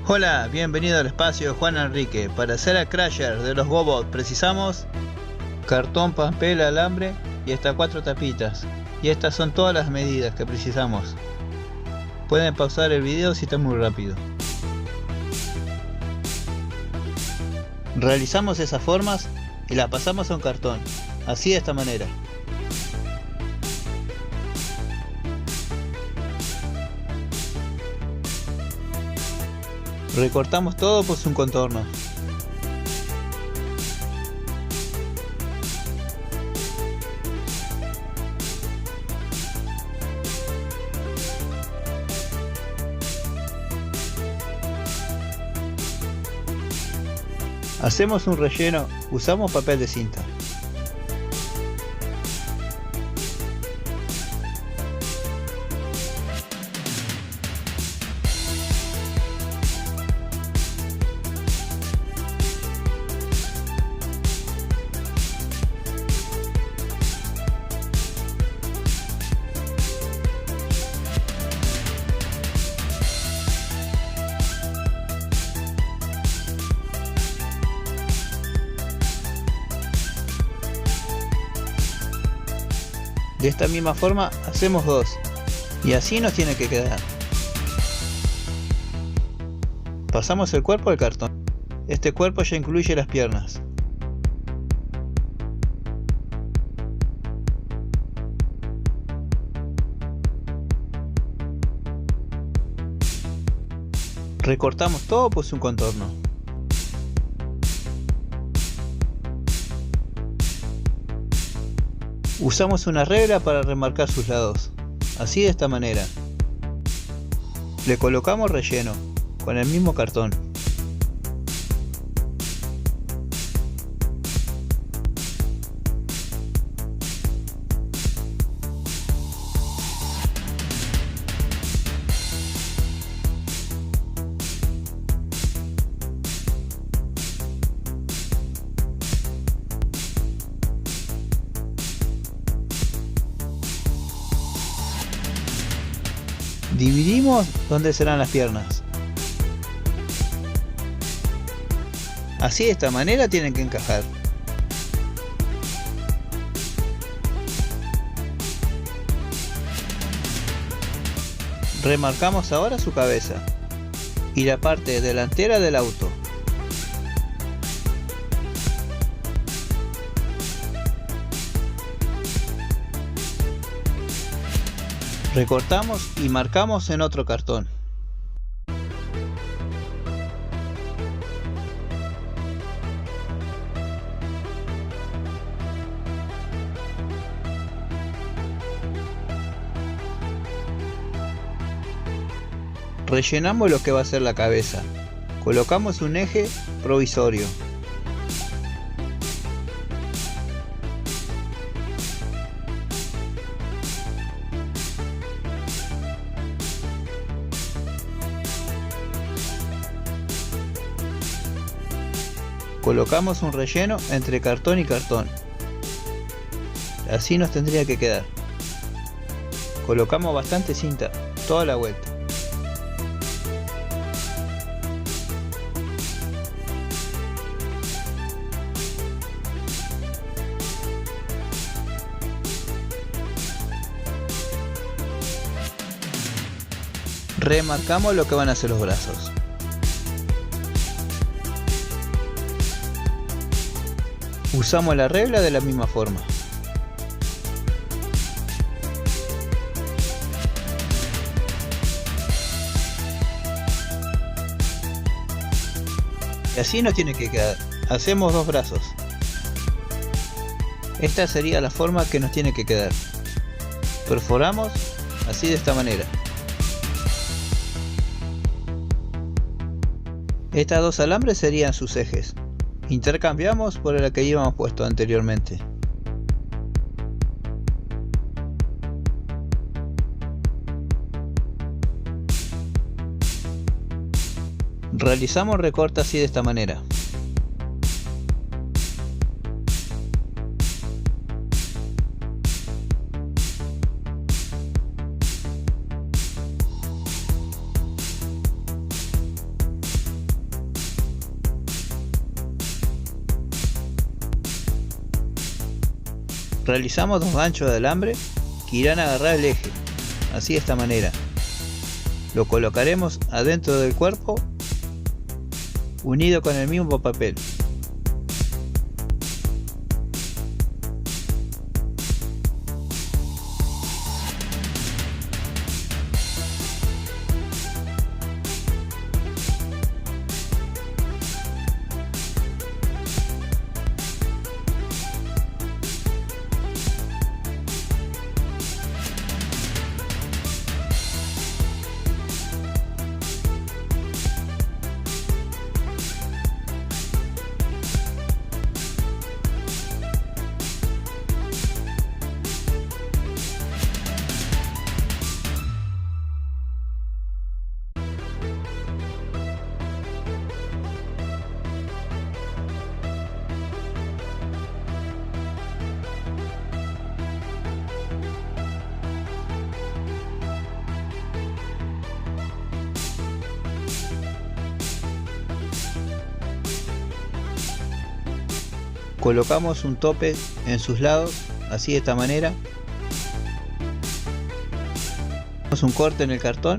Hola, bienvenido al espacio de Juan Enrique. Para hacer el crusher de los GoBot precisamos cartón, papel, alambre y hasta 4 tapitas. Y estas son todas las medidas que precisamos. Pueden pausar el video si está muy rápido. Realizamos esas formas y las pasamos a un cartón, así de esta manera. Recortamos todo por un contorno. Hacemos un relleno, usamos papel de cinta. De esta misma forma hacemos dos y así nos tiene que quedar. Pasamos el cuerpo al cartón. Este cuerpo ya incluye las piernas. Recortamos todo por su contorno. Usamos una regla para remarcar sus lados, así de esta manera. Le colocamos relleno, con el mismo cartón. Dividimos donde serán las piernas. Así de esta manera tienen que encajar. Remarcamos ahora su cabeza y la parte delantera del auto. Recortamos y marcamos en otro cartón. Rellenamos lo que va a ser la cabeza. Colocamos un eje provisorio. Colocamos un relleno entre cartón y cartón. Así nos tendría que quedar. Colocamos bastante cinta, toda la vuelta. Remarcamos lo que van a ser los brazos. Usamos la regla de la misma forma. Y así nos tiene que quedar. Hacemos dos brazos. Esta sería la forma que nos tiene que quedar. Perforamos así de esta manera. Estas dos alambres serían sus ejes. Intercambiamos por el que íbamos puesto anteriormente. Realizamos recorte así de esta manera. Realizamos 2 ganchos de alambre que irán a agarrar el eje, así de esta manera. Lo colocaremos adentro del cuerpo, unido con el mismo papel. Colocamos un tope en sus lados, así de esta manera. Hacemos un corte en el cartón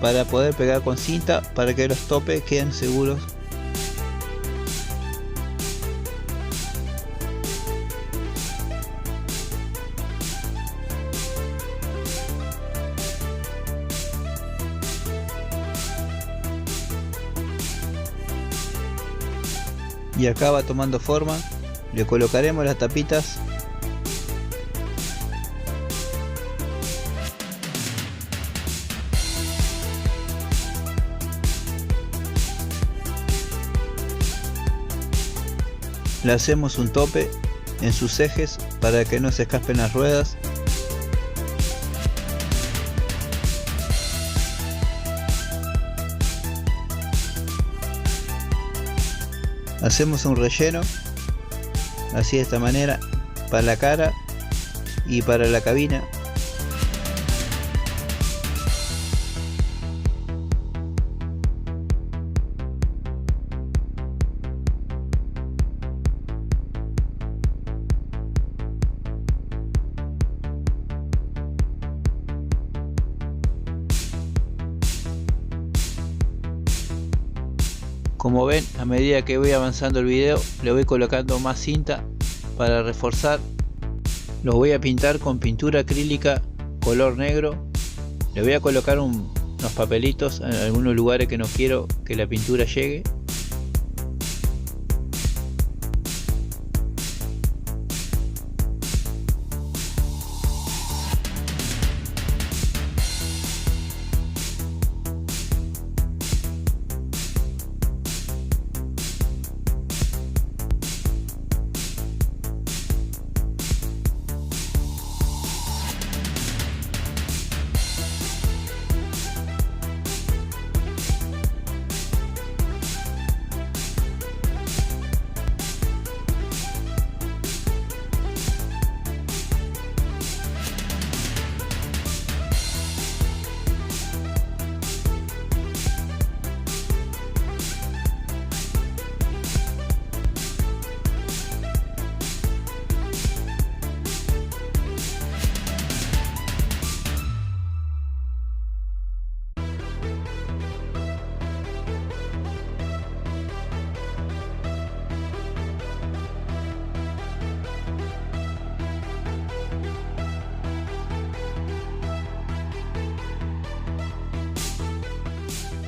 para poder pegar con cinta para que los topes queden seguros. Y acá va tomando forma. Le colocaremos las tapitas. Le hacemos un tope en sus ejes para que no se escapen las ruedas. Hacemos un relleno, así de esta manera, para la cara y para la cabina. Como ven, a medida que voy avanzando el video, le voy colocando más cinta para reforzar. Los voy a pintar con pintura acrílica color negro. Le voy a colocar unos papelitos en algunos lugares que no quiero que la pintura llegue.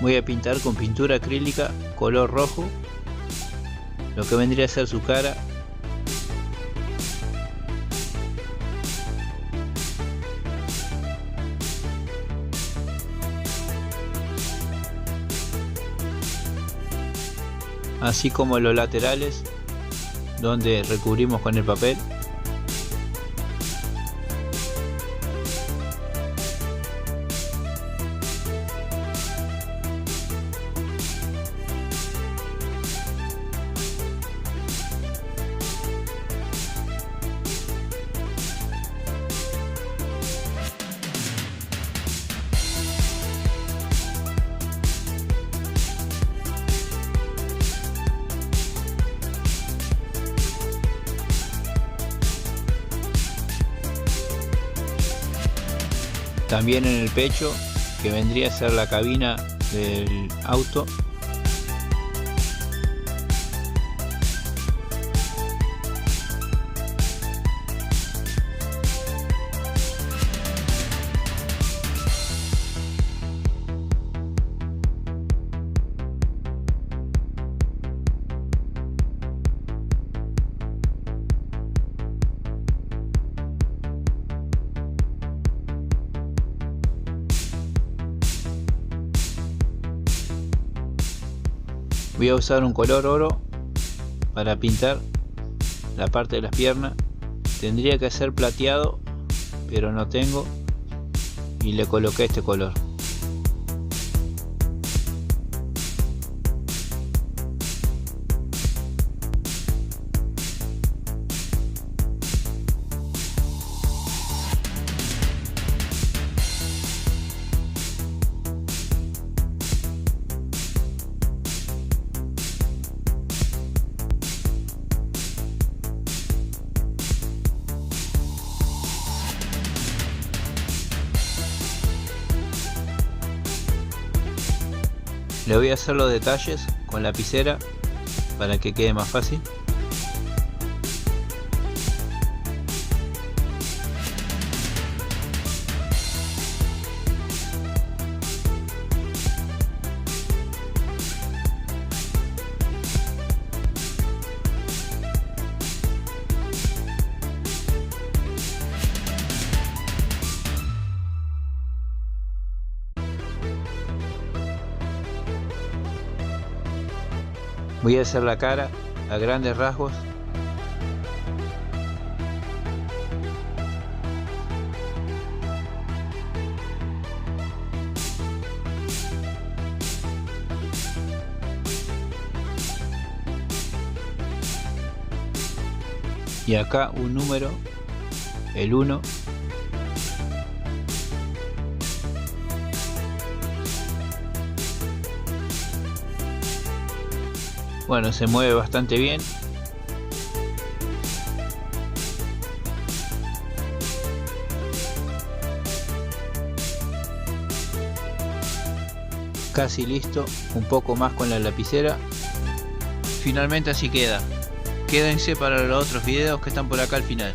Voy a pintar con pintura acrílica color rojo lo que vendría a ser su cara. Así como los laterales donde recubrimos con el papel. También en el pecho, que vendría a ser la cabina del auto. Voy a usar un color oro para pintar la parte de las piernas. Tendría que ser plateado, pero no tengo, y le coloqué este color. Le voy a hacer los detalles con lapicera para que quede más fácil. Voy a hacer la cara a grandes rasgos. Y acá un número, el 1. Bueno, se mueve bastante bien. Casi listo, un poco más con la lapicera. Finalmente así queda. Quédense para los otros videos que están por acá al final.